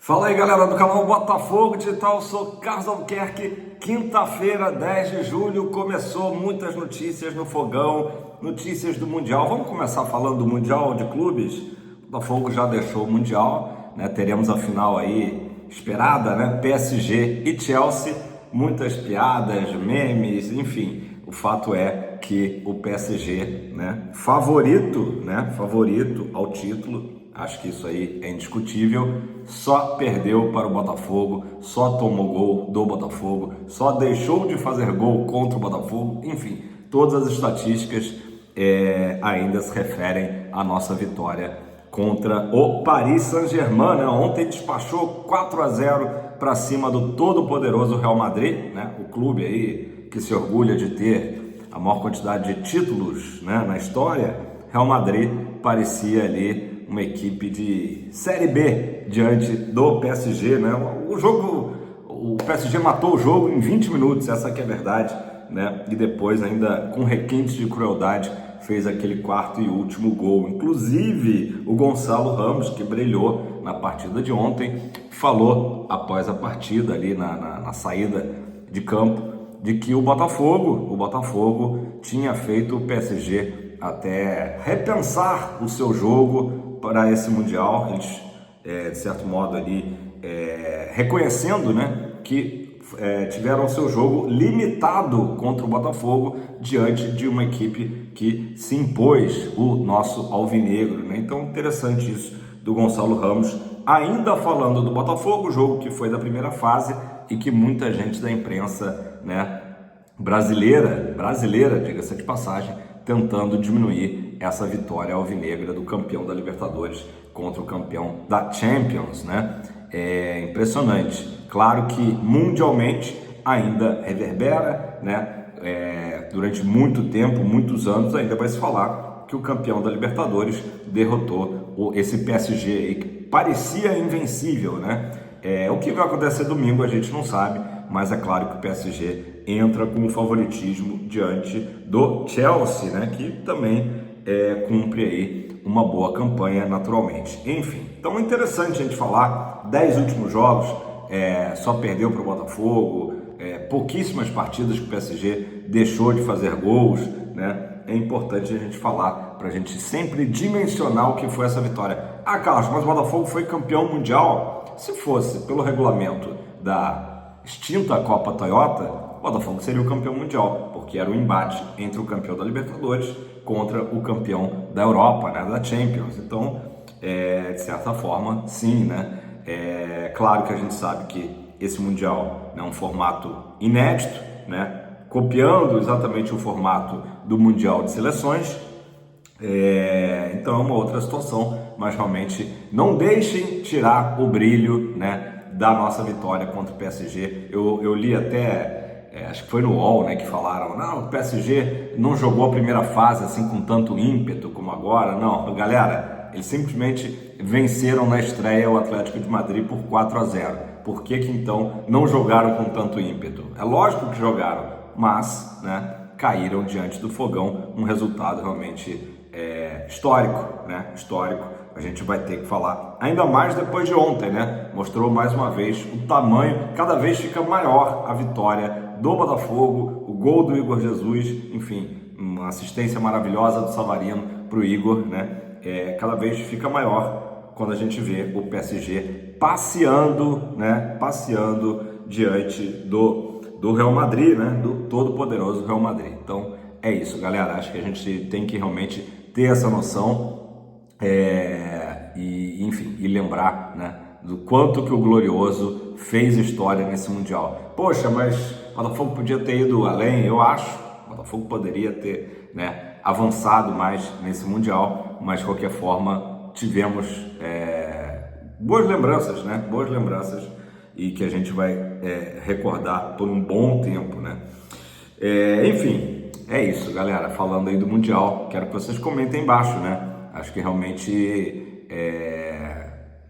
Fala aí, galera do canal Botafogo Digital, eu sou Carlos Albuquerque. Quinta-feira, 10 de julho, começou muitas notícias no Fogão, notícias do Mundial. Vamos começar falando do Mundial de clubes? O Botafogo já deixou o Mundial, né? Teremos a final aí esperada, né? PSG e Chelsea, muitas piadas, memes, enfim. O fato é que o PSG, né? Favorito ao título. Acho que isso aí é indiscutível, só perdeu para o Botafogo, só tomou gol do Botafogo, só deixou de fazer gol contra o Botafogo, enfim, todas as estatísticas ainda se referem à nossa vitória contra o Paris Saint-Germain, né? Ontem despachou 4-0 para cima do todo-poderoso Real Madrid, né? O clube aí que se orgulha de ter a maior quantidade de títulos, né, na história. Real Madrid parecia ali uma equipe de Série B diante do PSG, né? O PSG matou o jogo em 20 minutos, essa que é a verdade, né? E depois ainda com requintes de crueldade fez aquele quarto e último gol. Inclusive o Gonçalo Ramos, que brilhou na partida de ontem, falou após a partida ali na saída de campo de que o Botafogo tinha feito o PSG até repensar o seu jogo para esse Mundial. Eles, de certo modo, ali reconhecendo, né, que tiveram seu jogo limitado contra o Botafogo diante de uma equipe que se impôs o nosso alvinegro, né? Então, interessante isso do Gonçalo Ramos, ainda falando do Botafogo, jogo que foi da primeira fase e que muita gente da imprensa, né, brasileira, diga-se de passagem, tentando diminuir essa vitória alvinegra do campeão da Libertadores contra o campeão da Champions, né? É impressionante. Claro que mundialmente ainda reverbera, né? Durante muito tempo, muitos anos, ainda vai se falar que o campeão da Libertadores derrotou esse PSG aí, que parecia invencível, né? O que vai acontecer domingo a gente não sabe, mas é claro que o PSG entra com o favoritismo diante do Chelsea, né, que também cumpre aí uma boa campanha naturalmente. Enfim, então é interessante a gente falar, 10 últimos jogos, só perdeu para o Botafogo, pouquíssimas partidas que o PSG deixou de fazer gols, né? É importante a gente falar, para a gente sempre dimensionar o que foi essa vitória. Ah, Carlos, mas o Botafogo foi campeão mundial? Se fosse pelo regulamento da extinta Copa Toyota, o Botafogo seria o campeão mundial, porque era o embate entre o campeão da Libertadores contra o campeão da Europa, né, da Champions. Então, de certa forma, sim, né? Claro que a gente sabe que esse mundial é um formato inédito, né? Copiando exatamente o formato do Mundial de Seleções. Então é uma outra situação, mas realmente não deixem tirar o brilho, né, da nossa vitória contra o PSG. Eu li até, acho que foi no UOL, né, que falaram, não, o PSG não jogou a primeira fase assim com tanto ímpeto como agora. Não, galera, eles simplesmente venceram na estreia o Atlético de Madrid por 4-0. Por que então não jogaram com tanto ímpeto? É lógico que jogaram, mas, né, caíram diante do Fogão, um resultado realmente histórico, né? Histórico. A gente vai ter que falar ainda mais depois de ontem, né? Mostrou mais uma vez o tamanho, cada vez fica maior a vitória do Botafogo, o gol do Igor Jesus, enfim, uma assistência maravilhosa do Savarino para o Igor, né? Cada vez fica maior quando a gente vê o PSG passeando, né? Passeando diante do Real Madrid, né? Do todo-poderoso Real Madrid. Então é isso, galera. Acho que a gente tem que realmente ter essa noção e lembrar, né, do quanto que o Glorioso fez história nesse Mundial. Poxa, mas o Botafogo podia ter ido além, eu acho. O Botafogo poderia ter, né, avançado mais nesse Mundial, mas de qualquer forma tivemos boas lembranças, né? Boas lembranças e que a gente vai recordar por um bom tempo, né? Enfim, é isso, galera. Falando aí do Mundial, quero que vocês comentem embaixo, né? Acho que realmente,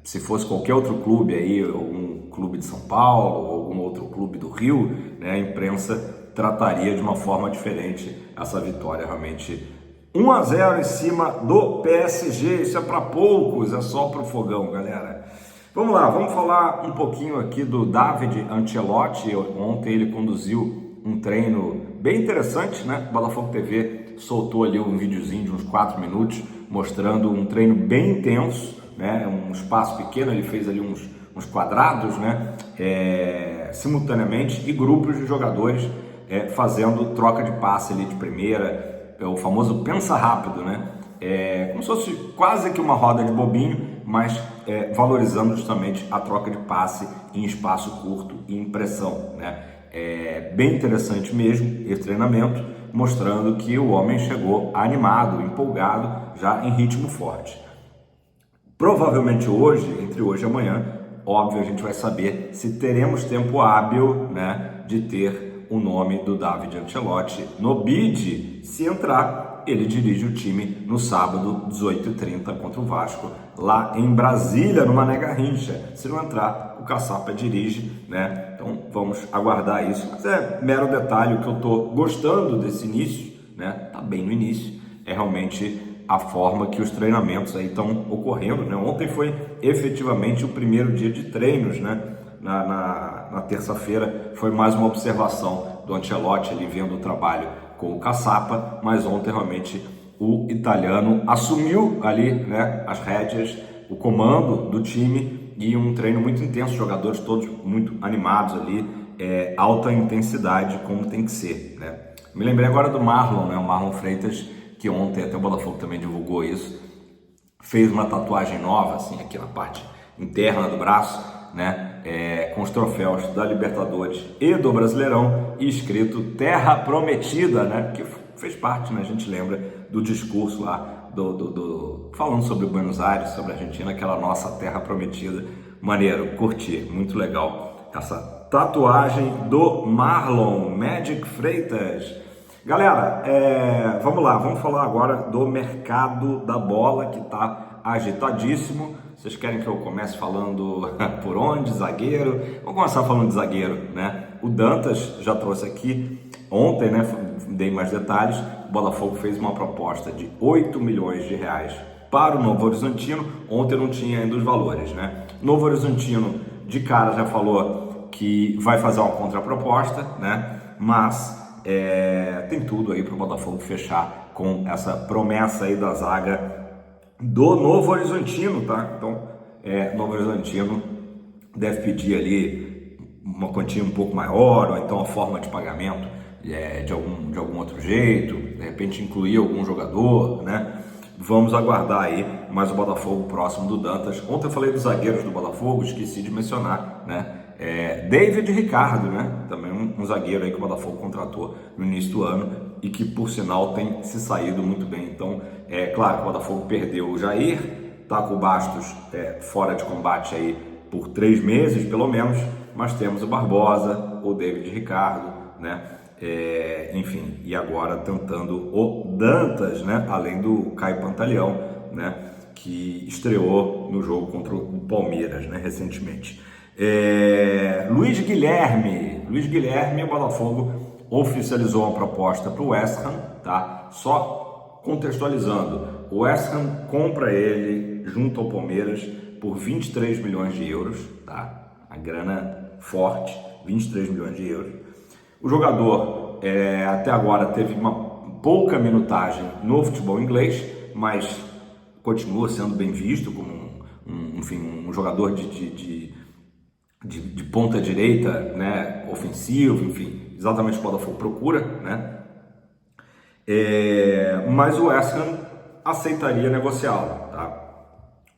se fosse qualquer outro clube aí, algum clube de São Paulo, ou algum outro clube do Rio, né, a imprensa trataria de uma forma diferente essa vitória. Realmente 1-0 em cima do PSG, isso é para poucos, é só para o Fogão, galera. Vamos lá, vamos falar um pouquinho aqui do David Ancelotti. Ontem ele conduziu um treino bem interessante, né? O Botafogo TV soltou ali um videozinho de uns 4 minutos mostrando um treino bem intenso, né? Um espaço pequeno, ele fez ali uns quadrados, né? Simultaneamente, e grupos de jogadores fazendo troca de passe ali de primeira, o famoso pensa rápido, né? Como se fosse quase que uma roda de bobinho, mas valorizando justamente a troca de passe em espaço curto e em pressão, né? Bem interessante mesmo esse treinamento, mostrando que o homem chegou animado, empolgado, já em ritmo forte. Provavelmente hoje, entre hoje e amanhã, óbvio, a gente vai saber se teremos tempo hábil, né, de ter o nome do David Ancelotti no bid. Se entrar, ele dirige o time no sábado, 18h30, contra o Vasco, lá em Brasília, no Mané Garrincha. Se não entrar, o Caçapa dirige, né? Então vamos aguardar isso. Mas é mero detalhe, o que eu tô gostando desse início, né? Tá bem no início, é realmente a forma que os treinamentos aí estão ocorrendo, né? Ontem foi efetivamente o primeiro dia de treinos, né? Na terça-feira foi mais uma observação do Ancelotti ali vendo o trabalho com o Caçapa, mas ontem realmente o italiano assumiu ali, né, as rédeas, o comando do time, e um treino muito intenso, jogadores todos muito animados ali, alta intensidade como tem que ser, né? Me lembrei agora do Marlon, né, o Marlon Freitas, que ontem até o Botafogo também divulgou isso, fez uma tatuagem nova assim aqui na parte interna do braço, né, com os troféus da Libertadores e do Brasileirão, e escrito Terra Prometida, né, que fez parte, né, a gente lembra do discurso lá falando sobre Buenos Aires, sobre a Argentina, aquela nossa Terra Prometida. Maneiro, curti, muito legal essa tatuagem do Marlon Magic Freitas. Galera, vamos lá, vamos falar agora do mercado da bola, que está agitadíssimo. Vocês querem que eu comece falando por onde? Zagueiro? Vamos começar falando de zagueiro, né? O Dantas já trouxe aqui ontem, né? Dei mais detalhes. O Botafogo fez uma proposta de 8 milhões de reais para o Novo Horizontino. Ontem não tinha ainda os valores, né? Novo Horizontino de cara já falou que vai fazer uma contraproposta, né? Mas tem tudo aí para o Botafogo fechar com essa promessa aí da zaga do Novo Horizontino, tá? Então, Novo Horizontino deve pedir ali uma quantia um pouco maior, ou então a forma de pagamento de algum outro jeito, de repente incluir algum jogador, né? Vamos aguardar aí, mas o Botafogo próximo do Dantas. Ontem eu falei dos zagueiros do Botafogo, esqueci de mencionar, né? David Ricardo, né? Também um zagueiro aí que o Botafogo contratou no início do ano e que, por sinal, tem se saído muito bem. Então, claro que o Botafogo perdeu o Jair, tá com o Bastos fora de combate aí por 3 meses, pelo menos, mas temos o Barbosa, o David Ricardo, né? Enfim, e agora tentando o Dantas, né? Além do Caio Pantaleão, né? Que estreou no jogo contra o Palmeiras, né? Recentemente. Luiz Guilherme, o Botafogo oficializou uma proposta para o West Ham, tá? Só contextualizando, o West Ham compra ele junto ao Palmeiras por 23 milhões de euros, tá? A grana forte, 23 milhões de euros. O jogador até agora teve uma pouca minutagem no futebol inglês, mas continua sendo bem visto como um jogador de ponta direita, né, ofensivo, enfim, exatamente o que o Botafogo procura, né? Mas o West Ham aceitaria negociá-lo, tá?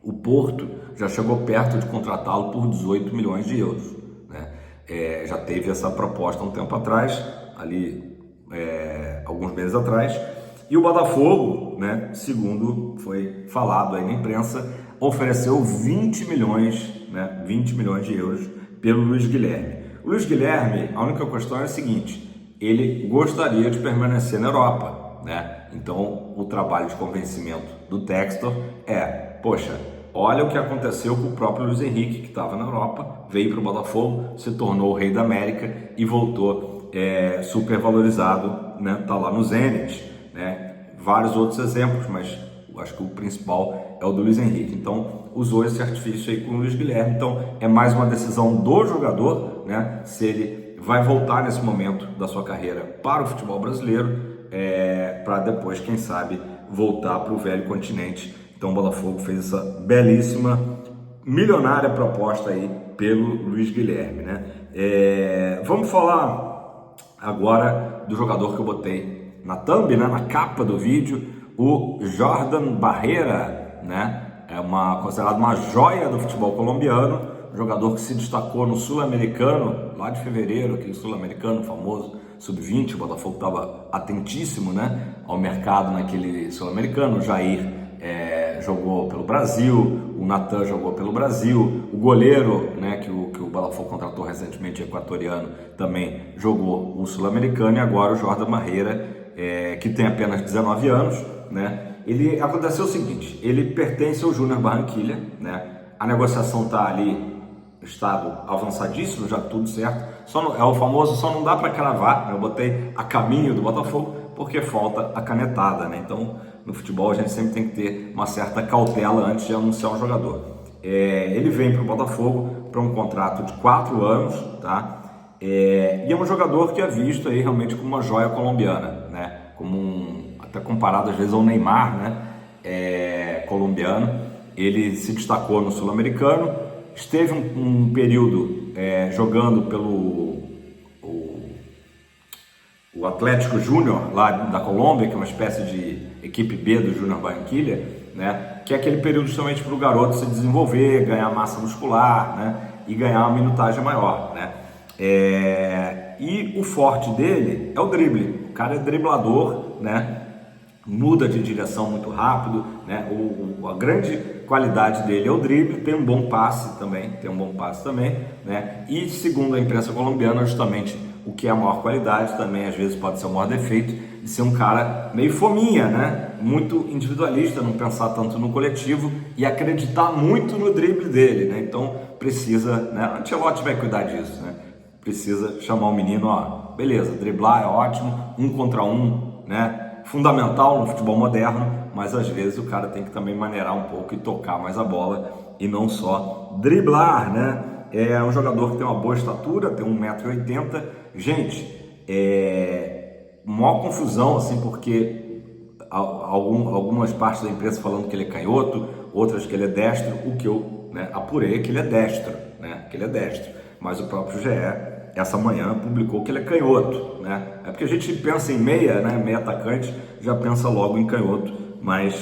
O Porto já chegou perto de contratá-lo por 18 milhões de euros, né? Já teve essa proposta um tempo atrás, ali alguns meses atrás, e o Botafogo, né, segundo foi falado aí na imprensa, ofereceu 20 milhões, né, 20 milhões de euros pelo Luiz Guilherme. O Luiz Guilherme, a única questão é a seguinte: ele gostaria de permanecer na Europa, né? Então, o trabalho de convencimento do Textor poxa, olha o que aconteceu com o próprio Luiz Henrique, que estava na Europa, veio para o Botafogo, se tornou o rei da América e voltou super valorizado, né? Tá lá no Zenit, né? Vários outros exemplos, mas acho que o principal é o do Luiz Henrique. Então, usou esse artifício aí com o Luiz Guilherme. Então é mais uma decisão do jogador, né? Se ele vai voltar nesse momento da sua carreira para o futebol brasileiro, para depois, quem sabe, voltar para o velho continente. Então o Botafogo fez essa belíssima, milionária proposta aí pelo Luiz Guilherme, né? Vamos falar agora do jogador que eu botei na thumb, né, na capa do vídeo, o Jordan Barreira, né? Considerado uma joia do futebol colombiano, jogador que se destacou no Sul-Americano, lá de fevereiro, aquele Sul-Americano famoso, Sub-20, o Botafogo estava atentíssimo, né, ao mercado naquele Sul-Americano. O Jair jogou pelo Brasil, o Natan jogou pelo Brasil, o goleiro, né, que o Botafogo contratou recentemente, equatoriano, também jogou o Sul-Americano. E agora o Jordan Barreira, que tem apenas 19 anos, né? Aconteceu o seguinte: ele pertence ao Júnior Barranquilla, né? A negociação está ali, estado avançadíssimo, já tudo certo. É o famoso, só não dá para cravar, né? Eu botei a caminho do Botafogo porque falta a canetada, né? Então, no futebol a gente sempre tem que ter uma certa cautela antes de anunciar um jogador. Ele vem para o Botafogo para um contrato de 4 anos, tá? E é um jogador que é visto aí realmente como uma joia colombiana, né? Até comparado às vezes ao Neymar, né? Colombiano. Ele se destacou no Sul-Americano, esteve um período jogando pelo o Atlético Júnior lá da Colômbia, que é uma espécie de equipe B do Júnior Barranquilla, né? Que é aquele período justamente para o garoto se desenvolver, ganhar massa muscular, né? E ganhar uma minutagem maior, né? E o forte dele é o drible. O cara é driblador, né? Muda de direção muito rápido, né? A grande qualidade dele é o drible, tem um bom passe também, né? E segundo a imprensa colombiana, justamente o que é a maior qualidade também, às vezes pode ser o maior defeito, de ser um cara meio fominha, né? Muito individualista, não pensar tanto no coletivo e acreditar muito no drible dele, né? Então precisa, né? O Ancelotti vai cuidar disso, né? Precisa chamar o menino, ó, beleza, driblar é ótimo, 1 contra 1, né? Fundamental no futebol moderno, mas às vezes o cara tem que também maneirar um pouco e tocar mais a bola e não só driblar, né? É um jogador que tem uma boa estatura, tem 1,80 m. Gente, maior confusão, assim, porque algumas partes da imprensa falando que ele é canhoto, outras que ele é destro. O que eu, né, apurei é que ele é destro, né? Que ele é destro, mas o próprio GE essa manhã publicou que ele é canhoto, né? É porque a gente pensa em meia, né? Meia atacante, já pensa logo em canhoto, mas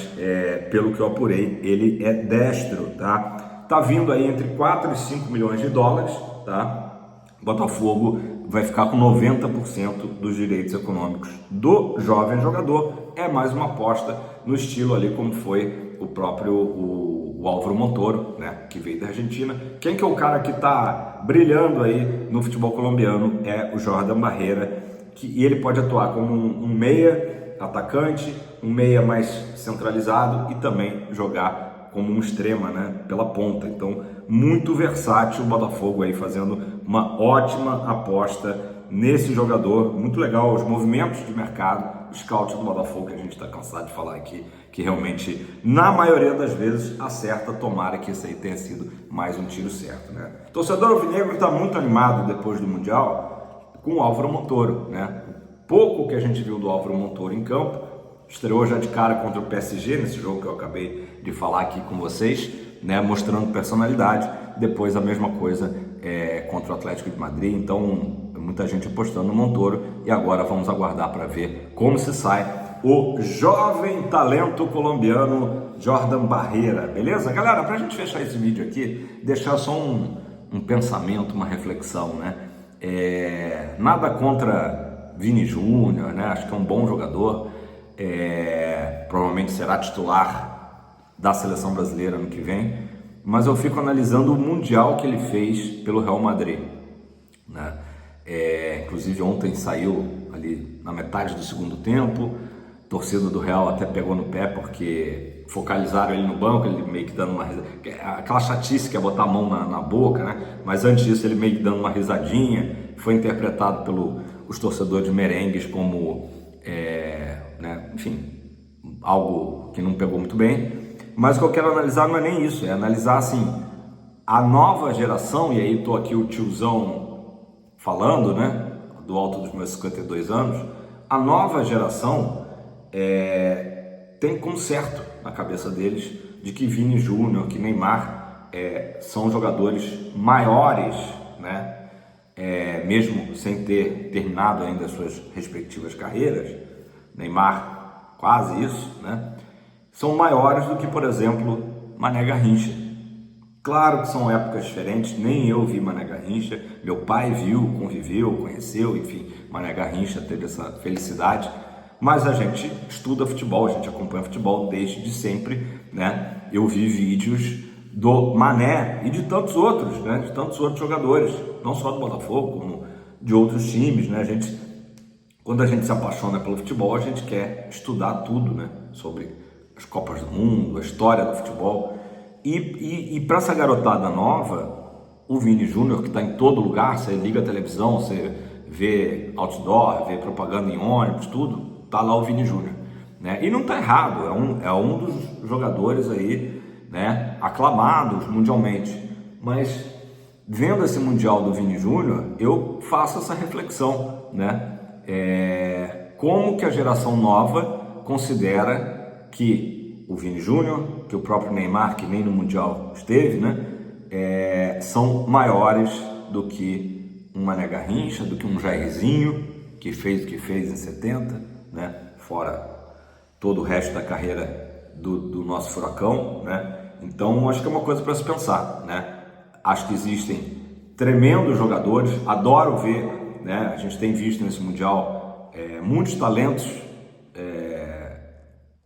pelo que eu apurei, ele é destro, tá? Tá vindo aí entre 4 e 5 milhões de dólares, tá? Botafogo vai ficar com 90% dos direitos econômicos do jovem jogador. É mais uma aposta no estilo ali como foi o próprio o Álvaro Montoro, né, que veio da Argentina. Quem que é o cara que está brilhando aí no futebol colombiano é o Jordan Barreira, e ele pode atuar como um meia atacante, um meia mais centralizado e também jogar como um extrema, né, pela ponta. Então, muito versátil o Botafogo aí fazendo uma ótima aposta nesse jogador. Muito legal os movimentos de mercado, o scout do Botafogo, que a gente está cansado de falar aqui, que realmente, na maioria das vezes, acerta. Tomara que esse aí tenha sido mais um tiro certo, né? O torcedor alvinegro está muito animado depois do Mundial com o Álvaro Montoro, né? Pouco que a gente viu do Álvaro Montoro em campo, estreou já de cara contra o PSG, nesse jogo que eu acabei de falar aqui com vocês, né? Mostrando personalidade. Depois a mesma coisa contra o Atlético de Madrid. Então, muita gente apostando no Montoro, e agora vamos aguardar para ver como se sai o jovem talento colombiano Jordan Barreira, beleza? Galera, para a gente fechar esse vídeo aqui, deixar só um pensamento, uma reflexão, né? Nada contra Vini Júnior, né? Acho que é um bom jogador, provavelmente será titular da seleção brasileira ano que vem, mas eu fico analisando o Mundial que ele fez pelo Real Madrid, né? Inclusive ontem saiu ali na metade do segundo tempo, a torcida do Real até pegou no pé porque focalizaram ele no banco, ele meio que dando uma risada, aquela chatice que é botar a mão na boca, né? Mas antes disso ele meio que dando uma risadinha, foi interpretado pelos torcedores merengues como, né? Enfim, algo que não pegou muito bem. Mas o que eu quero analisar não é nem isso, é analisar assim, a nova geração, e aí tô aqui o tiozão falando, né, do alto dos meus 52 anos, a nova geração tem como certo na cabeça deles de que Vini Júnior, que Neymar são jogadores maiores, né, mesmo sem ter terminado ainda as suas respectivas carreiras, Neymar quase isso, né, são maiores do que, por exemplo, Mané Garrincha. Claro que são épocas diferentes, nem eu vi Mané Garrincha, meu pai viu, conviveu, conheceu, enfim, Mané Garrincha teve essa felicidade, mas a gente estuda futebol, a gente acompanha futebol desde sempre, né? Eu vi vídeos do Mané e de tantos outros, né? De tantos outros jogadores, não só do Botafogo, como de outros times, né? Quando a gente se apaixona pelo futebol, a gente quer estudar tudo, né? Sobre as Copas do Mundo, a história do futebol. E para essa garotada nova, o Vini Júnior, que está em todo lugar, você liga a televisão, você vê outdoor, vê propaganda em ônibus, tudo, tá lá o Vini Júnior, né? E não tá errado, é um dos jogadores aí, né, aclamados mundialmente. Mas vendo esse Mundial do Vini Júnior, eu faço essa reflexão, né? Como que a geração nova considera que o Vini Júnior, que o próprio Neymar, que nem no Mundial esteve, né, são maiores do que um Mané Garrincha, do que um Jairzinho, que fez o que fez em 70, né, fora todo o resto da carreira do nosso furacão, né? Então, acho que é uma coisa para se pensar, né? Acho que existem tremendos jogadores, adoro ver, né? A gente tem visto nesse Mundial muitos talentos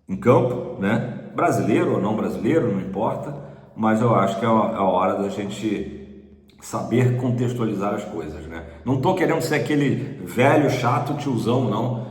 em campo, né? Brasileiro ou não brasileiro, não importa, mas eu acho que é a hora da gente saber contextualizar as coisas, né? Não tô querendo ser aquele velho, chato, tiozão, não,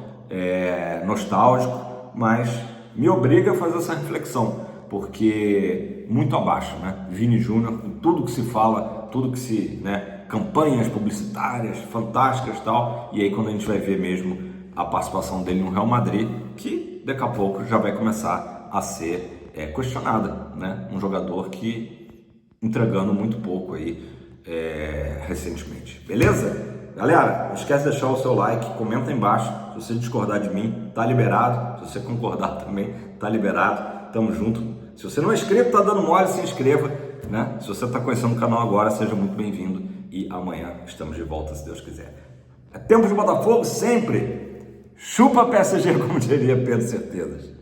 nostálgico, mas me obriga a fazer essa reflexão, porque muito abaixo, né? Vini Júnior, com tudo que se fala, tudo que se, né, campanhas publicitárias fantásticas e tal, e aí quando a gente vai ver mesmo a participação dele no Real Madrid, que daqui a pouco já vai começar a ser questionada, né? Um jogador que entregando muito pouco aí recentemente, beleza? Galera, não esquece de deixar o seu like, comenta aí embaixo, se você discordar de mim, tá liberado, se você concordar também, tá liberado, tamo junto. Se você não é inscrito, tá dando mole, se inscreva, né? Se você tá conhecendo o canal agora, seja muito bem-vindo e amanhã estamos de volta, se Deus quiser. É tempo de Botafogo sempre! Chupa PSG, como diria Pedro Certezas.